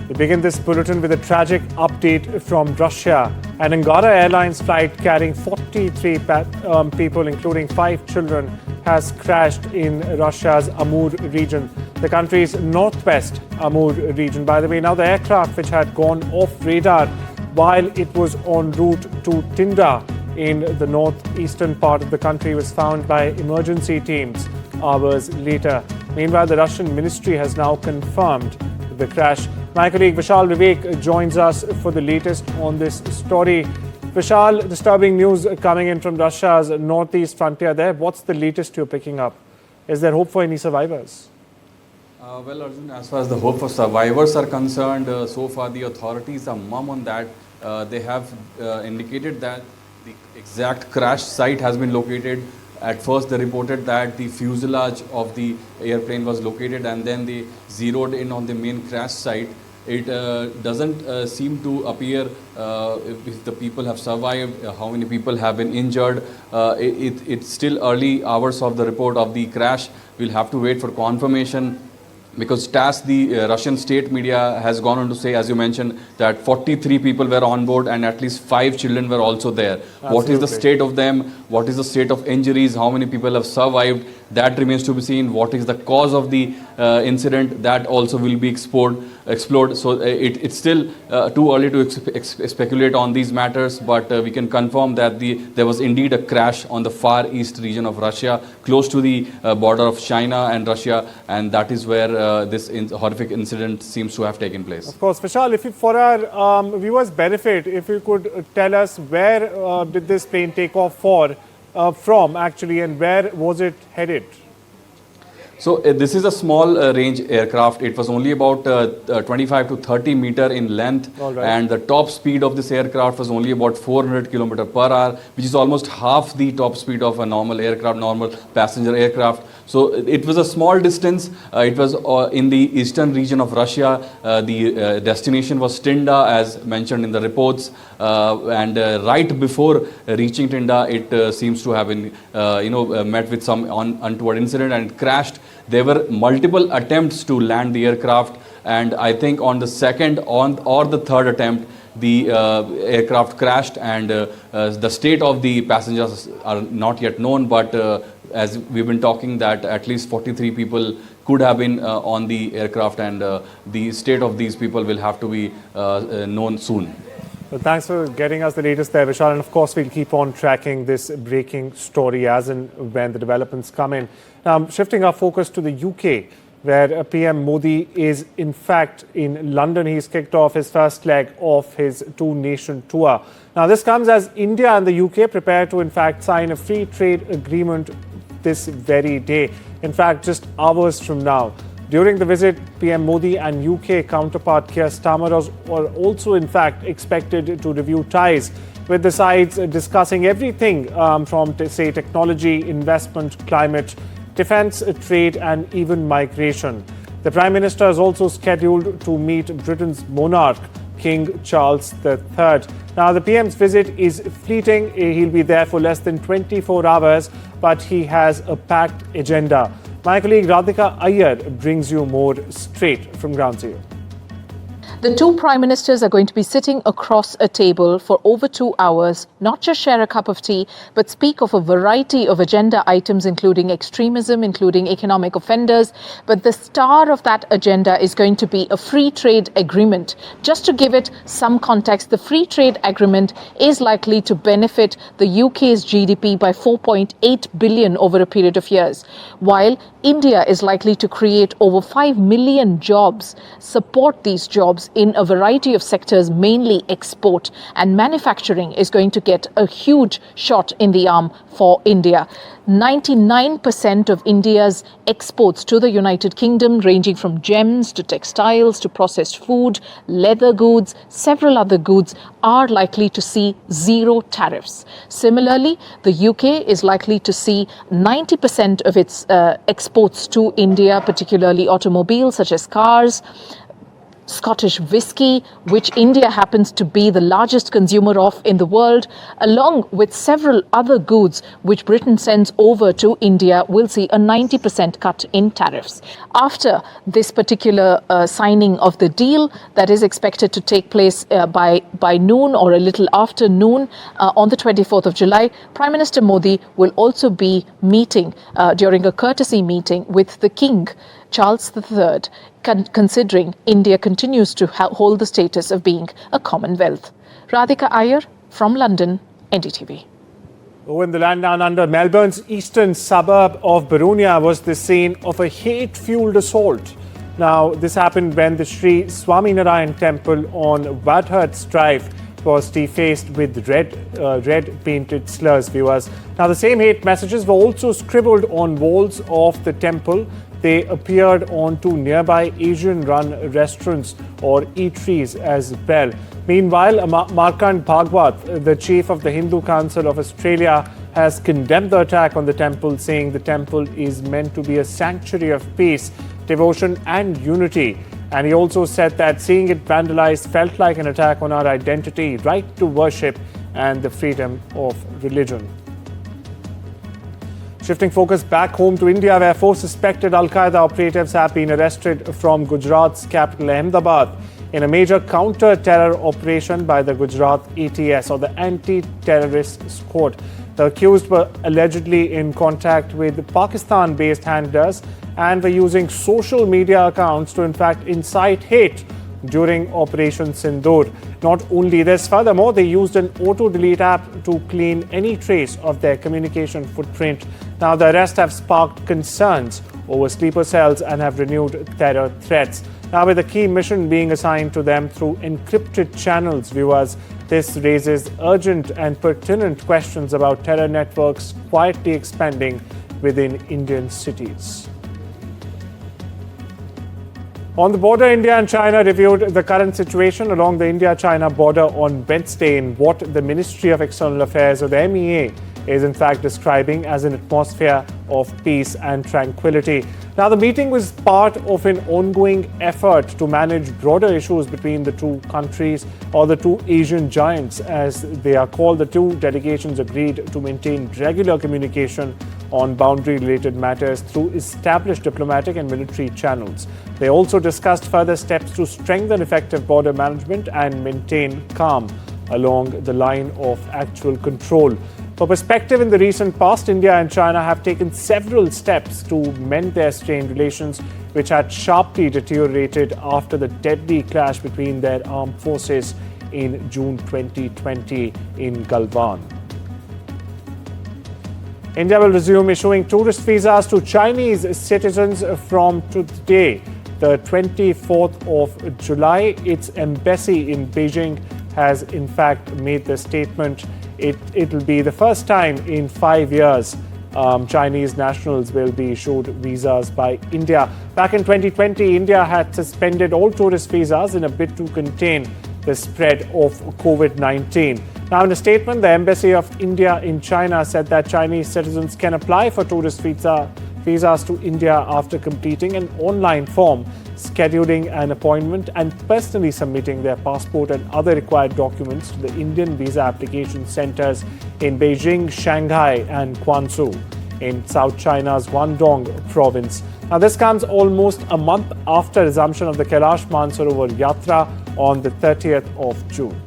We begin this bulletin with a tragic update from Russia. An Angara Airlines flight carrying 43 people, including 5 children, has crashed in Russia's Amur region, the country's northwest Amur region. By the way, now the aircraft, which had gone off radar while it was en route to Tinda in the northeastern part of the country, was found by emergency teams hours later. Meanwhile, the Russian ministry has now confirmed the crash. My colleague Vishal Vivek joins us for the latest on this story. Vishal, disturbing news coming in from Russia's northeast frontier there. What's the latest you're picking up? Is there hope for any survivors? Well, Arjun, as far as the hope for survivors are concerned, so far the authorities are mum on that. They have indicated that the exact crash site has been located. At first, they reported that the fuselage of the airplane was located, and then they zeroed in on the main crash site. It doesn't seem to appear if the people have survived, how many people have been injured. It's still early hours of the report of the crash. We'll have to wait for confirmation, because TASS, the Russian state media, has gone on to say, as you mentioned, that 43 people were on board and at least 5 children were also there. Absolutely. What is the state of them? What is the state of injuries? How many people have survived? That remains to be seen. What is the cause of the incident? That also will be explored. So it's still too early to speculate on these matters, but we can confirm that there was indeed a crash on the far east region of Russia, close to the border of China and Russia, and that is where this horrific incident seems to have taken place. Of course. Vishal, for our viewers' benefit, if you could tell us where did this plane take off from actually, and where was it headed? So this is a small range aircraft. It was only about 25 to 30 meter in length, and the top speed of this aircraft was only about 400 kilometer per hour, which is almost half the top speed of a normal aircraft, normal passenger aircraft. So it was a small distance. It was in the eastern region of Russia. The destination was Tinda, as mentioned in the reports, and right before reaching Tinda, it seems to have been met with some untoward incident and crashed. There were multiple attempts to land the aircraft, and I think on the second or the third attempt, the aircraft crashed, and the state of the passengers are not yet known, but as we've been talking, that at least 43 people could have been on the aircraft, and the state of these people will have to be known soon. Well, thanks for getting us the latest there, Vishal. And of course, we'll keep on tracking this breaking story as and when the developments come in. Now, shifting our focus to the UK, where PM Modi is in fact in London. He's kicked off his first leg of his 2-nation tour. Now, this comes as India and the UK prepare to in fact sign a free trade agreement this very day. In fact, just hours from now. During the visit, PM Modi and UK counterpart Keir Starmer are also in fact expected to review ties with the sides, discussing everything from, say, technology, investment, climate, defence, trade and even migration. The Prime Minister is also scheduled to meet Britain's monarch, King Charles III. Now, the PM's visit is fleeting. He'll be there for less than 24 hours, but he has a packed agenda. My colleague Radhika Iyer brings you more straight from ground zero. The two prime ministers are going to be sitting across a table for over 2 hours, not just share a cup of tea, but speak of a variety of agenda items, including extremism, including economic offenders. But the star of that agenda is going to be a free trade agreement. Just to give it some context, the free trade agreement is likely to benefit the UK's GDP by 4.8 billion over a period of years, while India is likely to create over 5 million jobs, support these jobs in a variety of sectors, mainly export, and manufacturing is going to get a huge shot in the arm for India. 99% of India's exports to the United Kingdom, ranging from gems to textiles to processed food, leather goods, several other goods, are likely to see zero tariffs. Similarly, the UK is likely to see 90% of its exports to India, particularly automobiles such as cars, Scottish whisky, which India happens to be the largest consumer of in the world, along with several other goods which Britain sends over to India, will see a 90% cut in tariffs. After this particular signing of the deal that is expected to take place by noon or a little after noon on the 24th of July, Prime Minister Modi will also be meeting during a courtesy meeting with the King, Charles III, considering India continues to hold the status of being a Commonwealth. Radhika Iyer from London, NDTV. Oh, in the land down under, Melbourne's eastern suburb of Barunia was the scene of a hate-fueled assault. Now, this happened when the Sri Swaminarayan temple on Wadhurst Drive was defaced with red painted slurs, viewers. Now, the same hate messages were also scribbled on walls of the temple. They appeared onto nearby Asian-run restaurants or eateries as well. Meanwhile, Markand Bhagwat, the chief of the Hindu Council of Australia, has condemned the attack on the temple, saying the temple is meant to be a sanctuary of peace, devotion and unity. And he also said that seeing it vandalized felt like an attack on our identity, right to worship and the freedom of religion. Shifting focus back home to India, where 4 suspected Al-Qaeda operatives have been arrested from Gujarat's capital Ahmedabad in a major counter-terror operation by the Gujarat ATS, or the Anti-Terrorist Squad. The accused were allegedly in contact with Pakistan-based handlers and were using social media accounts to in fact incite hate during Operation Sindoor. Not only this, furthermore, they used an auto-delete app to clean any trace of their communication footprint. Now, the arrests have sparked concerns over sleeper cells and have renewed terror threats. Now, with a key mission being assigned to them through encrypted channels, viewers, this raises urgent and pertinent questions about terror networks quietly expanding within Indian cities. On the border, India and China reviewed the current situation along the India-China border on Wednesday in what the Ministry of External Affairs, or the MEA, is in fact describing as an atmosphere of peace and tranquility. Now, the meeting was part of an ongoing effort to manage broader issues between the two countries, or the two Asian giants, as they are called. The two delegations agreed to maintain regular communication on boundary-related matters through established diplomatic and military channels. They also discussed further steps to strengthen effective border management and maintain calm along the line of actual control. For perspective, in the recent past, India and China have taken several steps to mend their strained relations, which had sharply deteriorated after the deadly clash between their armed forces in June 2020 in Galwan. India will resume issuing tourist visas to Chinese citizens from today, the 24th of July. Its embassy in Beijing has in fact made the statement. It will be the first time in 5 years Chinese nationals will be issued visas by India. Back in 2020, India had suspended all tourist visas in a bid to contain the spread of COVID-19. Now, in a statement, the Embassy of India in China said that Chinese citizens can apply for tourist visas to India after completing an online form, scheduling an appointment and personally submitting their passport and other required documents to the Indian visa application centers in Beijing, Shanghai and Guangzhou in South China's Guangdong province. Now, this comes almost a month after resumption of the Kailash Mansarovar Yatra on the 30th of June.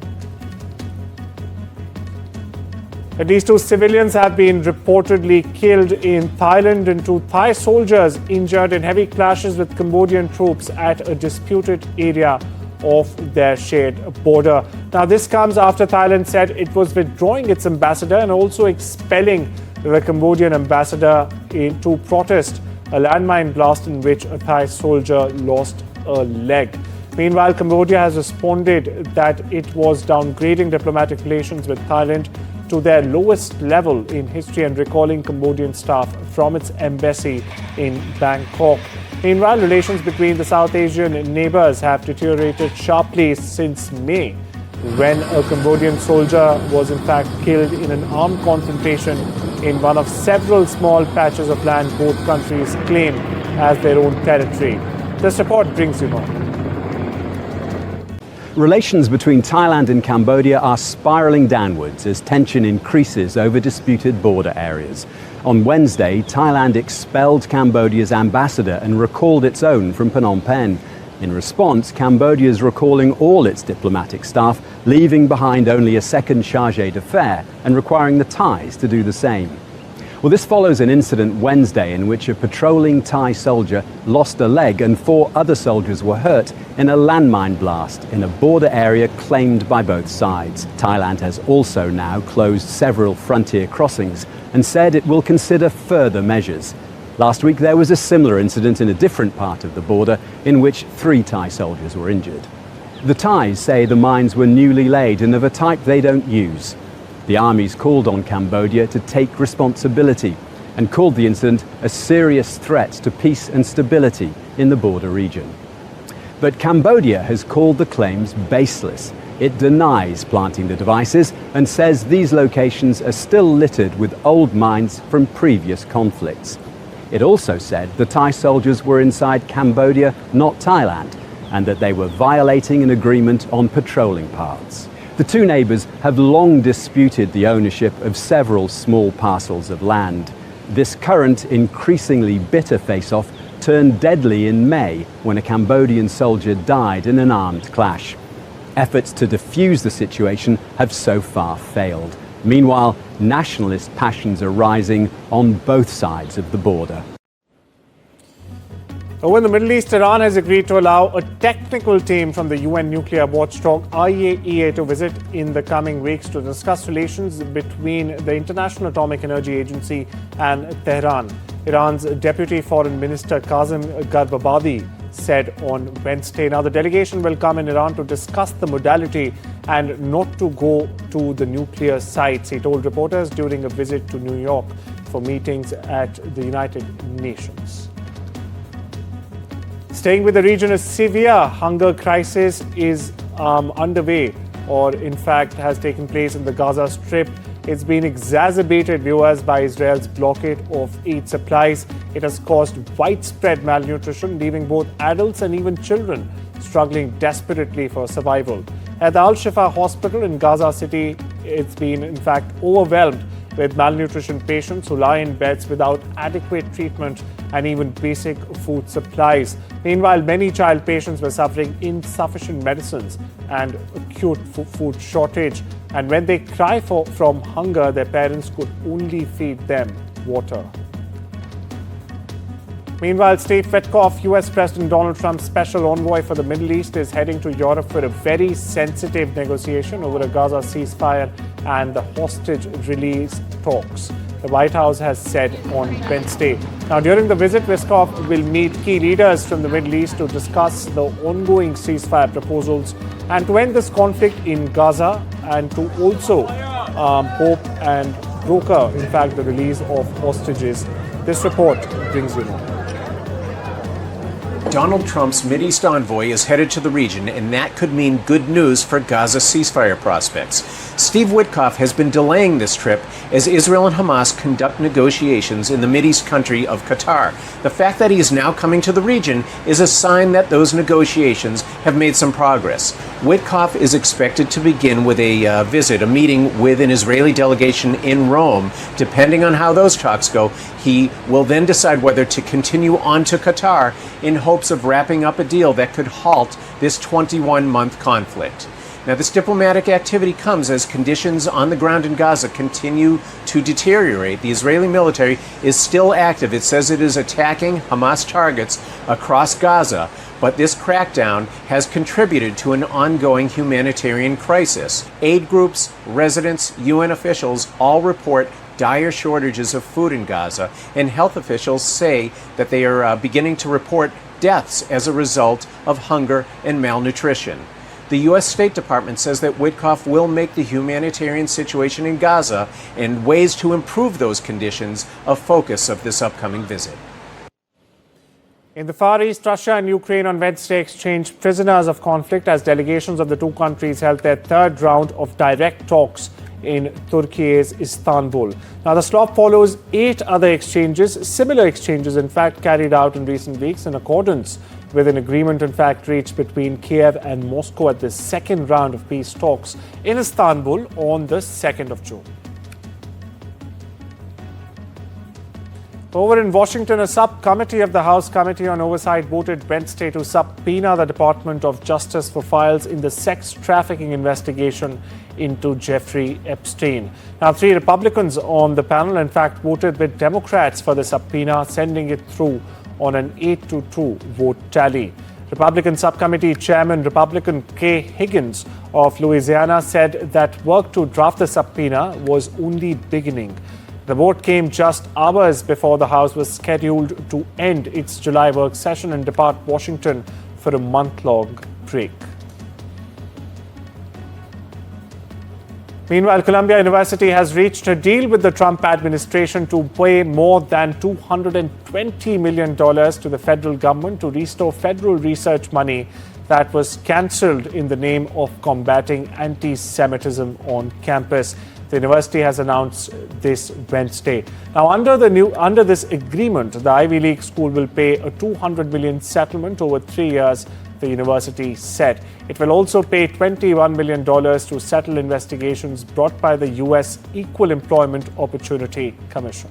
At least 2 civilians have been reportedly killed in Thailand and 2 Thai soldiers injured in heavy clashes with Cambodian troops at a disputed area of their shared border. Now, this comes after Thailand said it was withdrawing its ambassador and also expelling the Cambodian ambassador to protest a landmine blast in which a Thai soldier lost a leg. Meanwhile, Cambodia has responded that it was downgrading diplomatic relations with Thailand to their lowest level in history and recalling Cambodian staff from its embassy in Bangkok. Meanwhile, relations between the South Asian neighbors have deteriorated sharply since May, when a Cambodian soldier was in fact killed in an armed confrontation in one of several small patches of land both countries claim as their own territory. This report brings you more. Relations between Thailand and Cambodia are spiralling downwards as tension increases over disputed border areas. On Wednesday, Thailand expelled Cambodia's ambassador and recalled its own from Phnom Penh. In response, Cambodia is recalling all its diplomatic staff, leaving behind only a second chargé d'affaires and requiring the Thais to do the same. Well, this follows an incident Wednesday in which a patrolling Thai soldier lost a leg and 4 other soldiers were hurt in a landmine blast in a border area claimed by both sides. Thailand has also now closed several frontier crossings and said it will consider further measures. Last week there was a similar incident in a different part of the border in which 3 Thai soldiers were injured. The Thais say the mines were newly laid and of a type they don't use. The armies called on Cambodia to take responsibility and called the incident a serious threat to peace and stability in the border region. But Cambodia has called the claims baseless. It denies planting the devices and says these locations are still littered with old mines from previous conflicts. It also said the Thai soldiers were inside Cambodia, not Thailand, and that they were violating an agreement on patrolling paths. The 2 neighbours have long disputed the ownership of several small parcels of land. This current, increasingly bitter face-off turned deadly in May when a Cambodian soldier died in an armed clash. Efforts to defuse the situation have so far failed. Meanwhile, nationalist passions are rising on both sides of the border. Over in the Middle East, Iran has agreed to allow a technical team from the UN nuclear watchdog IAEA to visit in the coming weeks to discuss relations between the International Atomic Energy Agency and Tehran. Iran's Deputy Foreign Minister Kazem Garbabadi said on Wednesday. Now, the delegation will come in Iran to discuss the modality and not to go to the nuclear sites, he told reporters during a visit to New York for meetings at the United Nations. Staying with the region, a severe hunger crisis is underway, or in fact has taken place in the Gaza Strip. It's been exacerbated, viewers, by Israel's blockade of aid supplies. It has caused widespread malnutrition, leaving both adults and even children struggling desperately for survival. At the Al-Shifa hospital in Gaza City, it's been in fact overwhelmed with malnutrition patients who lie in beds without adequate treatment and even basic food supplies. Meanwhile, many child patients were suffering insufficient medicines and acute food shortage. And when they cry from hunger, their parents could only feed them water. Meanwhile, Steve Witkoff, US President Donald Trump's special envoy for the Middle East, is heading to Europe for a very sensitive negotiation over a Gaza ceasefire and the hostage release talks, the White House has said on Wednesday. Now, during the visit, Witkoff will meet key leaders from the Middle East to discuss the ongoing ceasefire proposals and to end this conflict in Gaza and to also hope and broker, in fact, the release of hostages. This report brings you more. Donald Trump's Mideast envoy is headed to the region, and that could mean good news for Gaza ceasefire prospects. Steve Witkoff has been delaying this trip as Israel and Hamas conduct negotiations in the Mideast country of Qatar. The fact that he is now coming to the region is a sign that those negotiations have made some progress. Witkoff is expected to begin with a meeting with an Israeli delegation in Rome. Depending on how those talks go, he will then decide whether to continue on to Qatar in hopes of wrapping up a deal that could halt this 21-month conflict. Now, this diplomatic activity comes as conditions on the ground in Gaza continue to deteriorate. The Israeli military is still active. It says it is attacking Hamas targets across Gaza, but this crackdown has contributed to an ongoing humanitarian crisis. Aid groups, residents, UN officials all report dire shortages of food in Gaza, and health officials say that they are beginning to report deaths as a result of hunger and malnutrition. The U.S. State Department says that Witkoff will make the humanitarian situation in Gaza and ways to improve those conditions a focus of this upcoming visit. In the Far East, Russia and Ukraine on Wednesday exchanged prisoners of conflict as delegations of the two countries held their third round of direct talks in Turkey's Istanbul. Now, the swap follows 8 other exchanges, similar exchanges in fact carried out in recent weeks in accordance with an agreement in fact reached between Kiev and Moscow at the second round of peace talks in Istanbul on the 2nd of June. Over in Washington, a subcommittee of the House Committee on Oversight voted Wednesday to subpoena the Department of Justice for files in the sex trafficking investigation into Jeffrey Epstein. Now, 3 Republicans on the panel, in fact, voted with Democrats for the subpoena, sending it through on an 8-2 vote tally. Republican Subcommittee Chairman Republican Kay Higgins of Louisiana said that work to draft the subpoena was only beginning. The vote came just hours before the House was scheduled to end its July work session and depart Washington for a month-long break. Meanwhile, Columbia University has reached a deal with the Trump administration to pay more than $220 million to the federal government to restore federal research money that was cancelled in the name of combating anti-Semitism on campus. The university has announced this Wednesday. Now, under this agreement, the Ivy League school will pay a $200 million settlement over 3 years, the university said. It will also pay $21 million to settle investigations brought by the U.S. Equal Employment Opportunity Commission.